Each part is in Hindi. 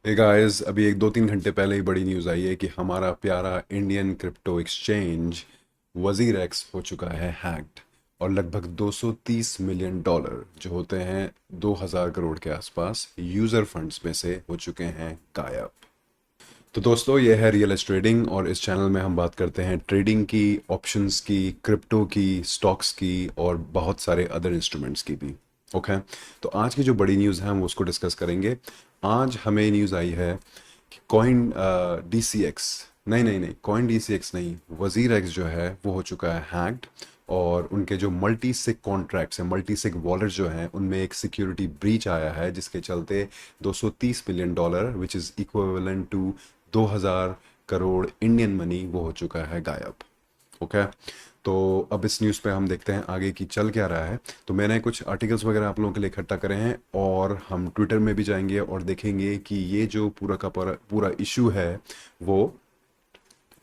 हे गाइस, अभी एक दो तीन घंटे पहले ही बड़ी न्यूज़ आई है कि हमारा प्यारा इंडियन क्रिप्टो एक्सचेंज वजीर एक्स हो चुका है हैक्ड। और लगभग 230 मिलियन डॉलर जो होते हैं 2000 करोड़ के आसपास यूज़र फंड्स में से हो चुके हैं गायब। तो दोस्तों, ये है रियल एस्टेट ट्रेडिंग और इस चैनल में हम बात करते हैं ट्रेडिंग की, ऑप्शंस की, क्रिप्टो की, स्टॉक्स की और बहुत सारे अदर इंस्ट्रूमेंट्स की भी। ओके। तो आज की जो बड़ी न्यूज़ है हम उसको डिस्कस करेंगे। आज हमें न्यूज़ आई है कि कॉइन डी सी एक्स, नहीं नहीं नहीं, कॉइन डी सी एक्स नहीं, वजीर एक्स जो है वो हो चुका है हैक्ड। और उनके जो मल्टी सिग कॉन्ट्रैक्ट्स हैं, मल्टी सिग वॉलेट जो हैं, उनमें एक सिक्योरिटी ब्रीच आया है जिसके चलते 230 million dollar which is equivalent to 2000 crore Indian money वो हो चुका है गायब। ओके। तो अब इस न्यूज़ पे हम देखते हैं आगे की चल क्या रहा है। तो मैंने कुछ आर्टिकल्स वगैरह आप लोगों के लिए इकट्ठा करे हैं और हम ट्विटर में भी जाएंगे और देखेंगे कि ये जो पूरा का पूरा पूरा इशू है वो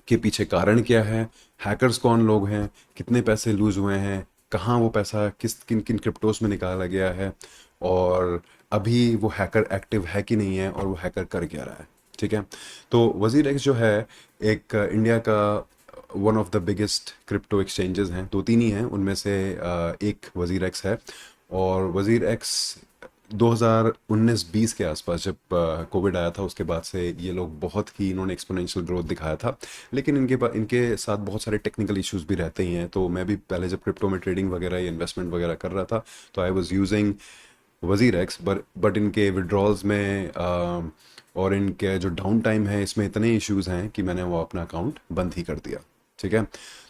के पीछे कारण क्या है, हैकर्स कौन लोग हैं, कितने पैसे लूज हुए हैं, कहाँ वो पैसा किस किन किन क्रिप्टोस में निकाला गया है, और अभी वो हैकर एक्टिव है कि नहीं है, और वो हैकर कर क्या रहा है। ठीक है। तो वजीर एक्स जो है एक इंडिया का one of the biggest crypto exchanges हैं, दो तीन ही हैं उनमें से एक वजीर एक्स है। और वजीर एक्स 2019-20 के आसपास जब कोविड आया था उसके बाद से ये लोग बहुत ही इन्होंने एक्सपोनेंशियल ग्रोथ दिखाया था। लेकिन इनके साथ बहुत सारे टेक्निकल इश्यूज भी रहते ही हैं। तो मैं भी पहले जब क्रिप्टो में ट्रेडिंग वगैरह या इन्वेस्टमेंट वगैरह कर रहा था तो आई वाज यूजिंग वजीर एक्स, बट इनके विड्रॉल्स में और इनके जो डाउन टाइम है इसमें इतने इश्यूज हैं कि मैंने वो अपना अकाउंट बंद ही कर दिया। ठीक है।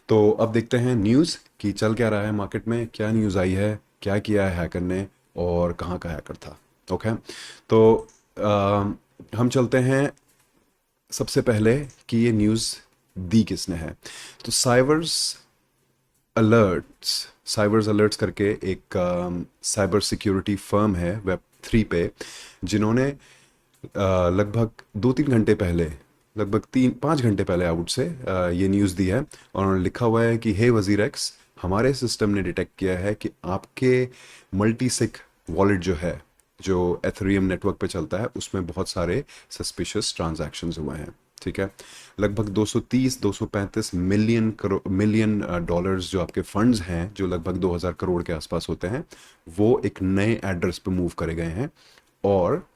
तो अब देखते हैं न्यूज़ कि चल क्या रहा है मार्केट में, क्या न्यूज़ आई है, क्या किया है हैकर ने और कहाँ का हैकर था। ओके। तो हम चलते हैं सबसे पहले कि ये न्यूज़ दी किसने है। तो साइबर्स अलर्ट्स करके एक साइबर सिक्योरिटी फर्म है वेब थ्री पे, जिन्होंने लगभग दो तीन घंटे पहले, लगभग तीन पाँच घंटे पहले आउट से ये न्यूज़ दी है। और उन्होंने लिखा हुआ है कि हे वजीर एक्स, हमारे सिस्टम ने डिटेक्ट किया है कि आपके मल्टीसिक वॉलेट जो है, जो एथेरियम नेटवर्क पे चलता है, उसमें बहुत सारे सस्पिशियस ट्रांजैक्शंस हुए हैं। ठीक है। लगभग 235 मिलियन डॉलर्स जो आपके फंड्स हैं, जो लगभग 2000 करोड़ के आसपास होते हैं, वो एक नए एड्रेस पे मूव करे गए हैं। और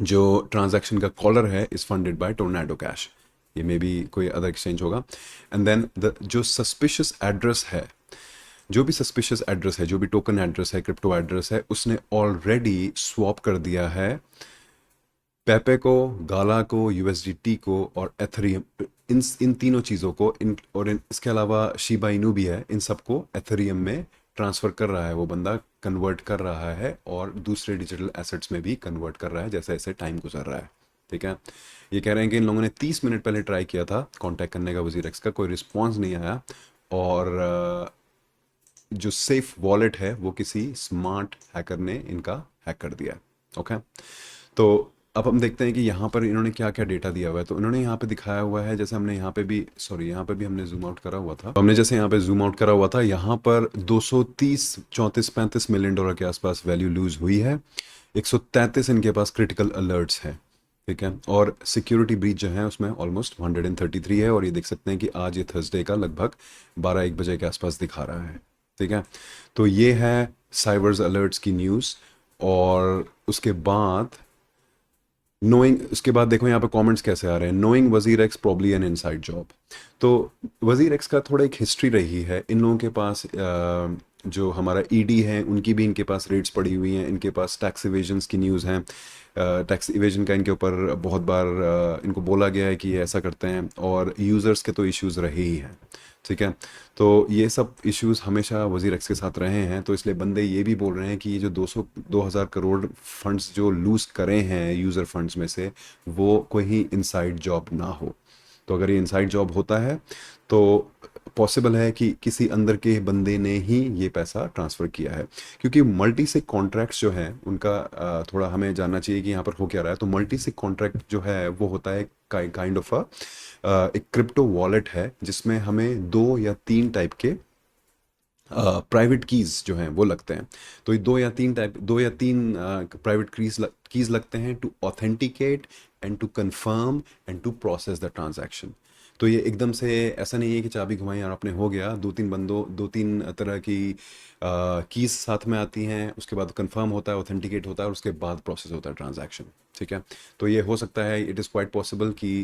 जो ट्रांजैक्शन का कॉलर है is funded by tornado cash. ये मे बी कोई अदर एक्सचेंज होगा। एंड देन द जो सस्पिशियस एड्रेस है, जो भी सस्पिशियस एड्रेस है, जो भी टोकन एड्रेस है, क्रिप्टो एड्रेस है, उसने ऑलरेडी स्वैप कर दिया है पेपे को, गाला को, यूएसडीटी को और एथेरियम, इन तीनों चीज़ों को, इसके अलावा शिबा इनू भी है, इन सबको एथेरियम में ट्रांसफ़र कर रहा है वो बंदा, कन्वर्ट कर रहा है और दूसरे डिजिटल एसेट्स में भी कन्वर्ट कर रहा है जैसे जैसे टाइम गुजर रहा है। ठीक है। ये कह रहे हैं कि इन लोगों ने 30 मिनट पहले ट्राई किया था कांटेक्ट करने का वजीर एक्स का, कोई रिस्पॉन्स नहीं आया। और जो सेफ वॉलेट है वो किसी स्मार्ट हैकर ने इनका हैक कर दिया है। ओके। तो अब हम देखते हैं कि यहाँ पर इन्होंने क्या क्या डेटा दिया हुआ है। तो इन्होंने यहाँ पे दिखाया हुआ है, जैसे हमने यहाँ पे भी, सॉरी, यहाँ पे भी हमने जूम आउट करा हुआ था, तो हमने जैसे यहाँ पे जूम आउट करा हुआ था, यहाँ पर 230 34 35 मिलियन डॉलर के आसपास वैल्यू लूज हुई है। 133 इनके पास क्रिटिकल अलर्ट्स हैं। ठीक है। और सिक्योरिटी ब्रीच जो है उसमें ऑलमोस्ट 133 है। और ये देख सकते हैं कि आज ये थर्सडे का लगभग 12-1 बजे के आसपास दिखा रहा है। ठीक है। तो ये है साइबर्स अलर्ट्स की न्यूज़। और उसके बाद नोइंग, उसके बाद देखो यहाँ पे कमेंट्स कैसे आ रहे हैं। नोइंग वजीर x probably an inside job. तो वजीर एक्स का थोड़ा एक हिस्ट्री रही है इन लोगों के पास। जो हमारा ईडी है उनकी भी इनके पास रेट्स पड़ी हुई हैं, इनके पास टैक्स इवेजन्स की न्यूज़ हैं। टैक्स इवेजन का इनके ऊपर बहुत बार इनको बोला गया है कि ये ऐसा करते हैं, और यूज़र्स के तो इश्यूज़ रहे ही हैं। ठीक है। तो ये सब इश्यूज हमेशा वजीर एक्स के साथ रहे हैं। तो इसलिए बंदे ये भी बोल रहे हैं कि ये जो 2000 करोड़ फंड्स जो लूज करे हैं यूज़र फंड्स में से, वो कोई इनसाइड जॉब ना हो। तो अगर ये इनसाइड जॉब होता है तो पॉसिबल है कि किसी अंदर के बंदे ने ही ये पैसा ट्रांसफ़र किया है। क्योंकि मल्टी से कॉन्ट्रैक्ट्स जो हैं उनका थोड़ा हमें जानना चाहिए कि यहाँ पर हो क्या रहा है। तो मल्टी से कॉन्ट्रैक्ट जो है वो होता है काइंड ऑफ एक क्रिप्टो वॉलेट है जिसमें हमें दो या तीन टाइप के प्राइवेट कीज़ जो हैं वो लगते हैं। तो ये दो या तीन प्राइवेट कीज़ लगते हैं to authenticate and to confirm and to process the transaction. तो ये एकदम से ऐसा नहीं है कि चाबी घुमाई और आपने हो गया। दो तीन तरह की कीज़ साथ में आती हैं, उसके बाद कंफर्म होता है, ऑथेंटिकेट होता है और उसके बाद प्रोसेस होता है ट्रांजैक्शन। ठीक है। तो ये हो सकता है, इट इज़ क्वाइट पॉसिबल कि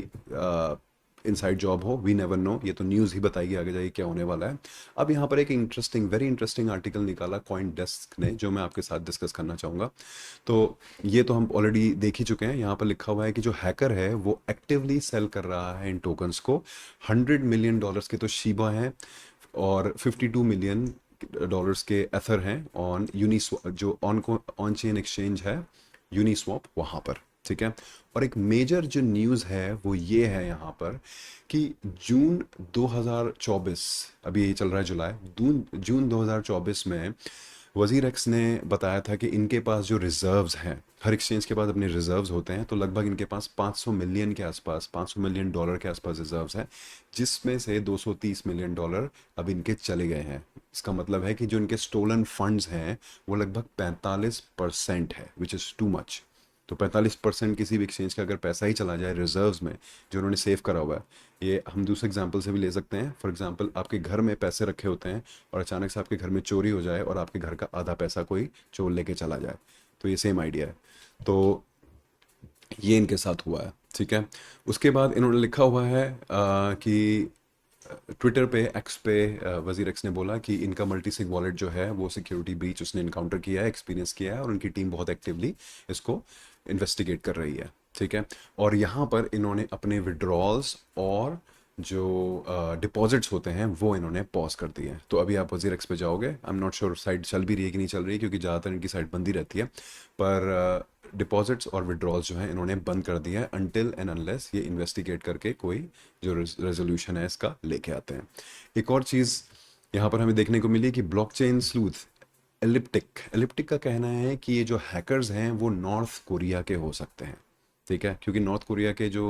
इनसाइड जॉब हो, वी नेवर नो। ये तो न्यूज़ ही बताएगी आगे जाके क्या होने वाला है। अब यहाँ पर एक वेरी इंटरेस्टिंग आर्टिकल निकाला कॉइन डेस्क ने, जो मैं आपके साथ डिस्कस करना चाहूँगा। तो ये तो हम ऑलरेडी देख ही चुके हैं। यहाँ पर लिखा हुआ है कि जो हैकर है वो एक्टिवली सेल कर रहा है इन टोकन्स को। $100 मिलियन के तो शीबा हैं और $52 मिलियन के एथर हैं ऑन यूनिस्वैप, जो ऑन चेन एक्सचेंज है यूनिस्वैप, वहाँ पर। ठीक है। और एक मेजर जो न्यूज़ है वो ये है यहाँ पर कि जून 2024, अभी ये चल रहा है जुलाई, जून 2024 में वजीर एक्स ने बताया था कि इनके पास जो रिजर्व्स हैं, हर एक्सचेंज के पास अपने रिजर्व्स होते हैं, तो लगभग इनके पास 500 मिलियन के आसपास, $500 मिलियन के आसपास रिजर्व्स हैं, जिसमें से $230 मिलियन अब इनके चले गए हैं। इसका मतलब है कि जो इनके स्टोलन फंड्स हैं वो लगभग 45% है, विच इज़ टू मच। तो 45% किसी भी एक्सचेंज का अगर पैसा ही चला जाए रिजर्व्स में जो उन्होंने सेव करा हुआ है, ये हम दूसरे एग्जांपल से भी ले सकते हैं। फॉर एग्जांपल, आपके घर में पैसे रखे होते हैं और अचानक से आपके घर में चोरी हो जाए और आपके घर का आधा पैसा कोई चोर लेके चला जाए, तो ये सेम आइडिया है। तो ये इनके साथ हुआ है। ठीक है। उसके बाद इन्होंने लिखा हुआ है कि ट्विटर पे, एक्स पे, वजीर एक्स ने बोला कि इनका मल्टीसिग वॉलेट जो है वो सिक्योरिटी ब्रीच उसने इनकाउंटर किया है, एक्सपीरियंस किया है, और उनकी टीम बहुत एक्टिवली इसको इन्वेस्टिगेट कर रही है। ठीक है। और यहाँ पर इन्होंने अपने विड्रॉल्स और जो डिपॉजिट्स होते हैं वो इन्होंने पॉज कर दिए हैं। तो अभी आप वजीर एक्स पे जाओगे, आई एम नॉट श्योर साइट चल भी रही है कि नहीं चल रही है, क्योंकि ज़्यादातर इनकी साइट बंद ही रहती है, पर डिपॉजिट्स और विड्रॉल्स जो हैं इन्होंने बंद कर दिया है अनटिल एंड अनलेस ये इन्वेस्टिगेट करके कोई जो रेजोल्यूशन है इसका लेके आते हैं। एक और चीज़ यहाँ पर हमें देखने को मिली कि ब्लॉकचेन स्लूथ एलिप्टिक का कहना है कि ये जो हैकर्स हैं वो नॉर्थ कोरिया के हो सकते हैं। ठीक है। क्योंकि नॉर्थ कोरिया के जो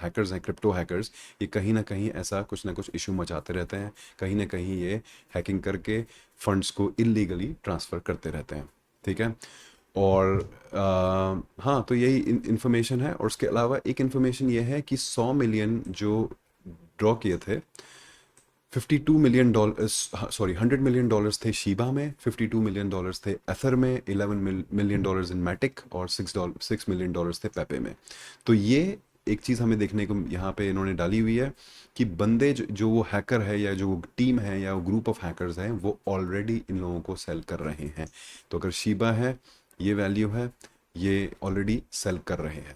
हैकर्स हैं, क्रिप्टो हैकर्स, ये कहीं ना कहीं ऐसा कुछ ना कुछ इशू मचाते रहते हैं, कहीं ना कहीं ये हैकिंग करके फंड्स को इलीगली ट्रांसफ़र करते रहते हैं। ठीक है। और हाँ, तो यही इन्फॉर्मेशन है। और उसके अलावा एक इन्फॉर्मेशन ये है कि 100 मिलियन जो ड्रॉ किए थे, $52 मिलियन, सॉरी $100 मिलियन थे शीबा में, $52 मिलियन थे एथर में, $11 मिलियन इन मैटिक और $6 मिलियन थे पेपे में। तो ये एक चीज़ हमें देखने को यहाँ पे इन्होंने डाली हुई है कि बंदे जो वो हैकर है या जो टीम है या वो ग्रुप ऑफ हैकर्स हैं वो ऑलरेडी इन लोगों को सेल कर रहे हैं। तो अगर शीबा है, ये वैल्यू है, ये ऑलरेडी सेल कर रहे हैं।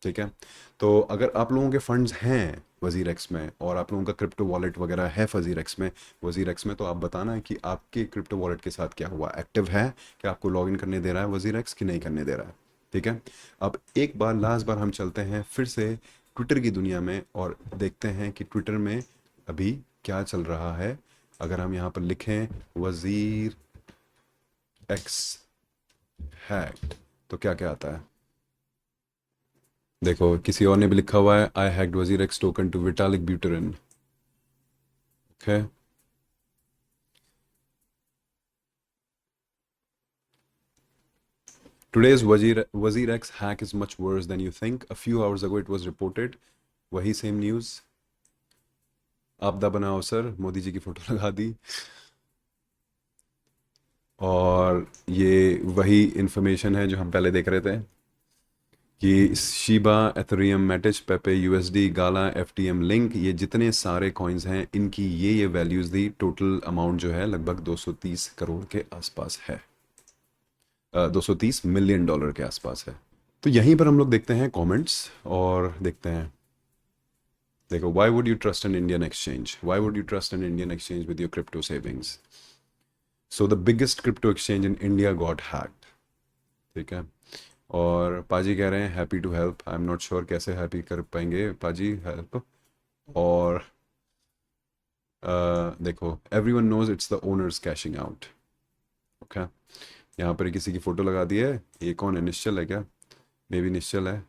ठीक है। तो अगर आप लोगों के फंड्स हैं वजीर एक्स में और आप लोगों का क्रिप्टो वॉलेट वगैरह है वजीर एक्स में, तो आप बताना कि आपके क्रिप्टो वॉलेट के साथ क्या हुआ, एक्टिव है, कि आपको लॉगिन करने दे रहा है वजीर एक्स कि नहीं करने दे रहा है। ठीक है। अब एक बार लास्ट बार हम चलते हैं फिर से ट्विटर की दुनिया में और देखते हैं कि ट्विटर में अभी क्या चल रहा है। अगर हम यहाँ पर लिखें वजीर एक्स हैक्ड, तो क्या क्या आता है। देखो, किसी और ने भी लिखा हुआ है, I hacked Wazir X token to Vitalik Buterin. Okay. Today's Wazir X hack is much worse than you think. A few hours ago it was reported. वही सेम न्यूज़, आपदा बनाओ सर, मोदी जी की फोटो लगा दी। और ये वही इंफॉर्मेशन है जो हम पहले देख रहे थे कि शीबा, एथेरियम, मैटिच, पेपे, यूएसडी, गाला, एफटीएम, लिंक, ये जितने सारे कॉइन्स हैं इनकी ये वैल्यूज़ दी। टोटल अमाउंट जो है लगभग 230 करोड़ के आसपास है, $230 मिलियन के आसपास है। तो यहीं पर हम लोग देखते हैं कमेंट्स और देखते हैं। देखो, why would you trust an Indian exchange, why would you trust an Indian exchange with your crypto savings. So the biggest crypto exchange in India got hacked. ठीक है। और पाजी कह रहे हैं happy to help. I am not sure कैसे हैप्पी कर पाएंगे पाजी हेल्प। और देखो, everyone knows it's the owners cashing out. Okay. यहाँ पर किसी की फ़ोटो लगा दी है, ये कौन है, निश्चल है क्या? मे बी निश्चल है।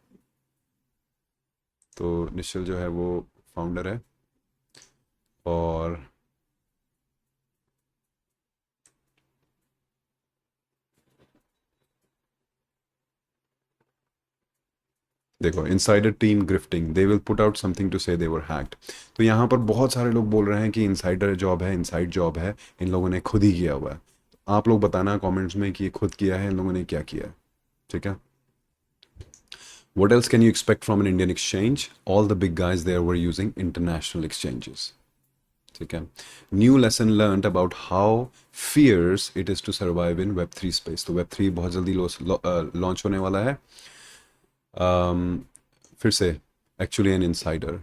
तो निश्चल जो है वो फाउंडर है। और देखो, insider team grifting, they will put out something to say they were hacked. तो यहाँ पर बहुत सारे लोग बोल रहे हैं कि इनसाइडर जॉब है, इनसाइड जॉब है, इन लोगों ने खुद ही किया हुआ है। आप लोग बताना कमेंट्स में कि ये खुद किया है, इन लोगों ने क्या किया है। ठीक है। What else can you expect from an Indian exchange? All the big guys there were using international exchanges. ठीक है। New lesson learned about how fierce it is to survive in web three space. तो वेब थ्री बहुत जल्दी लॉन्च होने वाला है। फिर से, एक्चुअली एन इनसाइडर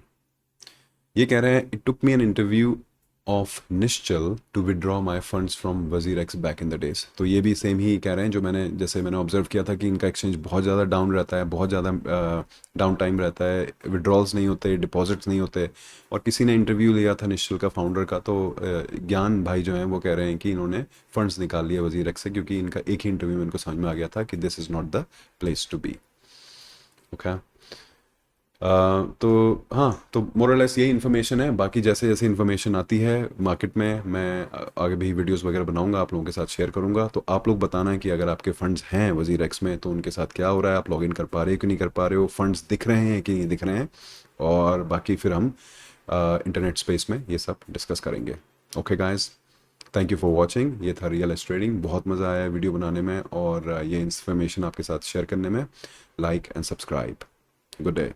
ये कह रहे हैं, it took me an interview of Nischal to withdraw my funds from WazirX back in the days. तो ये भी सेम ही कह रहे हैं जो मैंने ऑब्जर्व किया था कि इनका एक्सचेंज बहुत ज़्यादा डाउन रहता है, बहुत ज़्यादा डाउन टाइम रहता है, विड्रॉल्स नहीं होते, डिपॉजिट्स नहीं होते। और किसी ने इंटरव्यू लिया था निश्चल का, फाउंडर का, तो ज्ञान भाई जो हैं वो कह रहे हैं कि इन्होंने फंड्स निकाल लिए वजीर एक्स से, क्योंकि इनका एक ही इंटरव्यू में इनको समझ में आ गया था कि this is not the place to be. Okay. तो हाँ, तो मोरलेस यही इन्फॉर्मेशन है। बाकी जैसे जैसे इन्फॉर्मेशन आती है मार्केट में, मैं आगे भी वीडियोस वगैरह बनाऊंगा, आप लोगों के साथ शेयर करूंगा। तो आप लोग बताना है कि अगर आपके फंड्स हैं वजीर एक्स में तो उनके साथ क्या हो रहा है, आप लॉगिन कर पा रहे हो कि नहीं कर पा रहे हो, फंड्स दिख रहे हैं कि नहीं दिख रहे हैं। और बाकी फिर हम इंटरनेट स्पेस में ये सब डिस्कस करेंगे। Okay guys, thank you for watching. ये था रियल एस्टेट ट्रेडिंग। बहुत मज़ा आया वीडियो बनाने में और ये इन्फॉर्मेशन आपके साथ शेयर करने में। Like and subscribe. Good day.